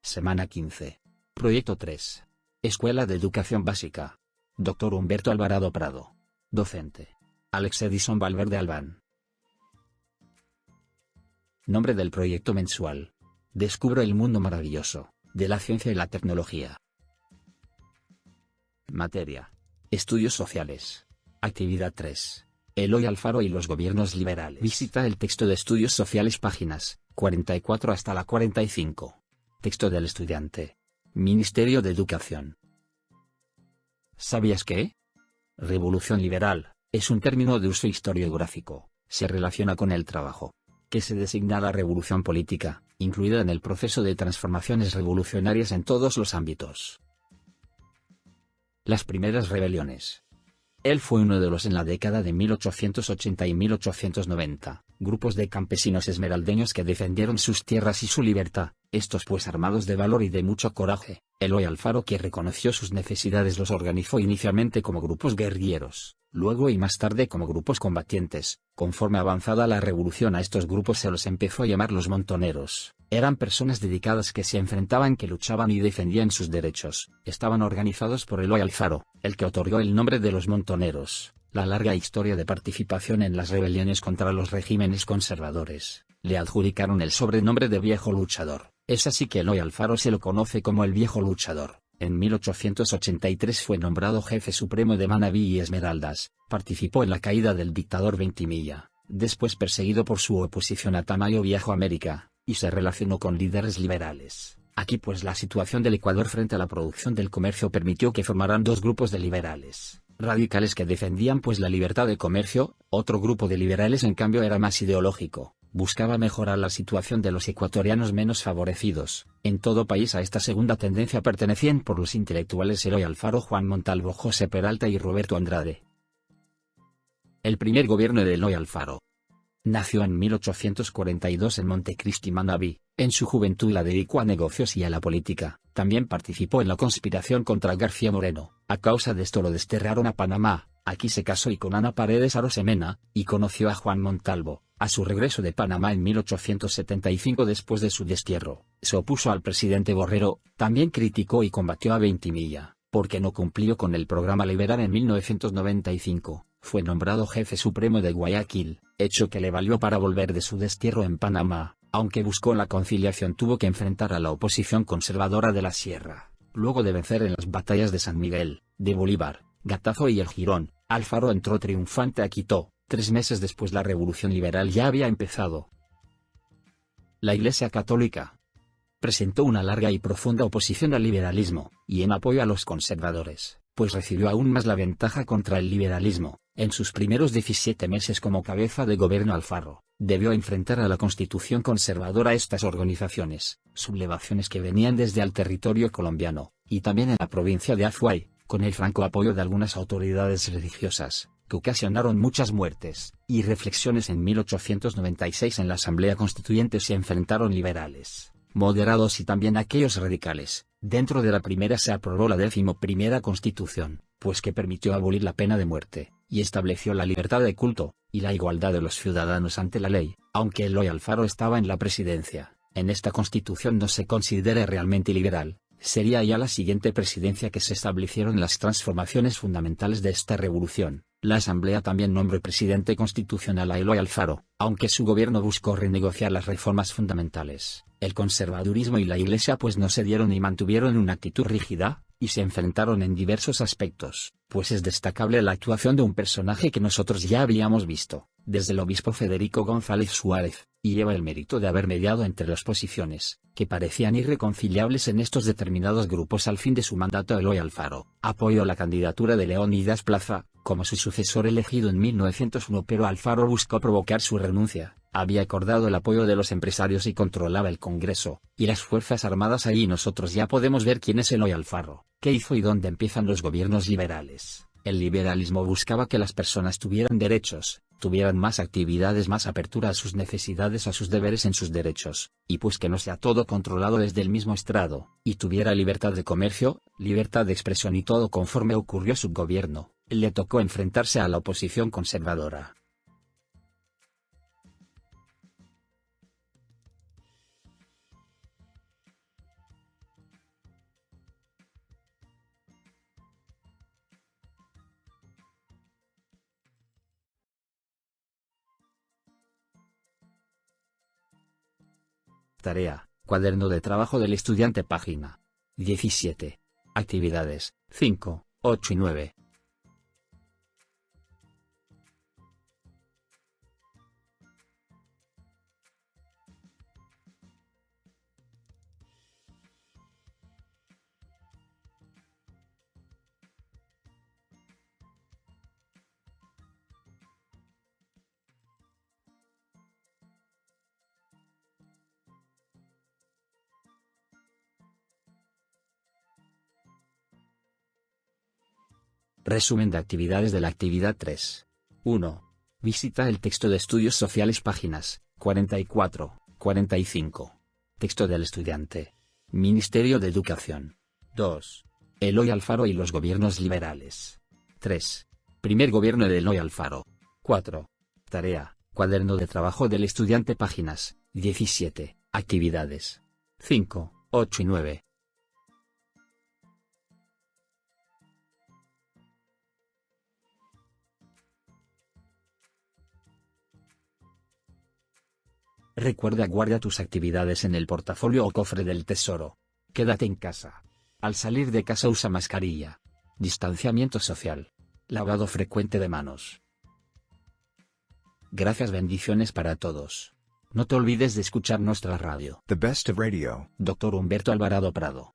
Semana 15. Proyecto 3. Escuela de Educación Básica. Dr. Humberto Alvarado Prado. Docente. Alex Edison Valverde Albán. Nombre del proyecto mensual. Descubro el mundo maravilloso, de la ciencia y la tecnología. Materia. Estudios sociales. Actividad 3. Eloy Alfaro y los gobiernos liberales. Visita el texto de Estudios Sociales páginas 44 hasta la 45. Texto del estudiante. Ministerio de Educación. ¿Sabías que? Revolución liberal, es un término de uso historiográfico, se relaciona con el trabajo que se designa la revolución política, incluida en el proceso de transformaciones revolucionarias en todos los ámbitos. Las primeras rebeliones. Él fue uno de los en la década de 1880 y 1890, grupos de campesinos esmeraldeños que defendieron sus tierras y su libertad, estos pues armados de valor y de mucho coraje. Eloy Alfaro, que reconoció sus necesidades, los organizó inicialmente como grupos guerrilleros, luego y más tarde como grupos combatientes. Conforme avanzada la revolución, a estos grupos se los empezó a llamar los montoneros. Eran personas dedicadas que se enfrentaban, que luchaban y defendían sus derechos. Estaban organizados por Eloy Alfaro, el que otorgó el nombre de los montoneros. La larga historia de participación en las rebeliones contra los regímenes conservadores le adjudicaron el sobrenombre de viejo luchador. Es así que Eloy Alfaro se lo conoce como el viejo luchador. En 1883 fue nombrado jefe supremo de Manabí y Esmeraldas. Participó en la caída del dictador Ventimilla. Después, perseguido por su oposición a Tamayo, viajó a América y se relacionó con líderes liberales. Aquí pues la situación del Ecuador frente a la producción del comercio permitió que formaran dos grupos de liberales radicales que defendían pues la libertad de comercio. Otro grupo de liberales en cambio era más ideológico, buscaba mejorar la situación de los ecuatorianos menos favorecidos. En todo país a esta segunda tendencia pertenecían por los intelectuales Eloy Alfaro, Juan Montalvo, José Peralta y Roberto Andrade. El primer gobierno de Eloy Alfaro. Nació en 1842 en Montecristi, Manabí. En su juventud la dedicó a negocios y a la política. También participó en la conspiración contra García Moreno. A causa de esto lo desterraron a Panamá. Aquí se casó y con Ana Paredes Arosemena, y conoció a Juan Montalvo. A su regreso de Panamá en 1875, después de su destierro, se opuso al presidente Borrero. También criticó y combatió a Ventimilla, porque no cumplió con el programa liberal. En 1995, fue nombrado jefe supremo de Guayaquil, hecho que le valió para volver de su destierro en Panamá. Aunque buscó la conciliación, tuvo que enfrentar a la oposición conservadora de la Sierra. Luego de vencer en las batallas de San Miguel, de Bolívar, Gatazo y El Jirón, Alfaro entró triunfante a Quito. 3 meses después la revolución liberal ya había empezado. La Iglesia Católica presentó una larga y profunda oposición al liberalismo, y en apoyo a los conservadores, pues recibió aún más la ventaja contra el liberalismo. En sus primeros 17 meses como cabeza de gobierno, Alfaro debió enfrentar a la Constitución conservadora estas organizaciones, sublevaciones que venían desde el territorio colombiano, y también en la provincia de Azuay, con el franco apoyo de algunas autoridades religiosas, que ocasionaron muchas muertes y reflexiones. En 1896 en la Asamblea Constituyente se enfrentaron liberales, moderados y también aquellos radicales. Dentro de la primera se aprobó la 11ª Constitución, pues que permitió abolir la pena de muerte, y estableció la libertad de culto, y la igualdad de los ciudadanos ante la ley. Aunque Eloy Alfaro estaba en la presidencia, en esta Constitución no se considera realmente liberal. Sería ya la siguiente presidencia que se establecieron las transformaciones fundamentales de esta revolución. La Asamblea también nombró presidente constitucional a Eloy Alfaro, aunque su gobierno buscó renegociar las reformas fundamentales. El conservadurismo y la Iglesia pues no cedieron y mantuvieron una actitud rígida, y se enfrentaron en diversos aspectos, pues es destacable la actuación de un personaje que nosotros ya habíamos visto, desde el obispo Federico González Suárez, y lleva el mérito de haber mediado entre las posiciones, que parecían irreconciliables en estos determinados grupos al fin de su mandato. Eloy Alfaro apoyó la candidatura de Leónidas Plaza como su sucesor elegido en 1901, pero Alfaro buscó provocar su renuncia. Había acordado el apoyo de los empresarios y controlaba el Congreso y las Fuerzas Armadas. Ahí nosotros ya podemos ver quién es Eloy Alfaro, qué hizo y dónde empiezan los gobiernos liberales. El liberalismo buscaba que las personas tuvieran derechos, tuvieran más actividades, más apertura a sus necesidades, a sus deberes en sus derechos, y pues que no sea todo controlado desde el mismo estrado, y tuviera libertad de comercio, libertad de expresión y todo conforme ocurrió su gobierno. Le tocó enfrentarse a la oposición conservadora. Tarea, cuaderno de trabajo del estudiante página 17. Actividades, 5, 8 y 9. Resumen de actividades de la actividad 3. 1. Visita el texto de estudios sociales páginas 44, 45. Texto del estudiante. Ministerio de Educación. 2. Eloy Alfaro y los gobiernos liberales. 3. Primer gobierno de Eloy Alfaro. 4. Tarea, cuaderno de trabajo del estudiante páginas 17. Actividades 5, 8 y 9. Recuerda, guarda tus actividades en el portafolio o cofre del tesoro. Quédate en casa. Al salir de casa usa mascarilla. Distanciamiento social. Lavado frecuente de manos. Gracias, bendiciones para todos. No te olvides de escuchar nuestra radio. The best of radio. Dr. Humberto Alvarado Prado.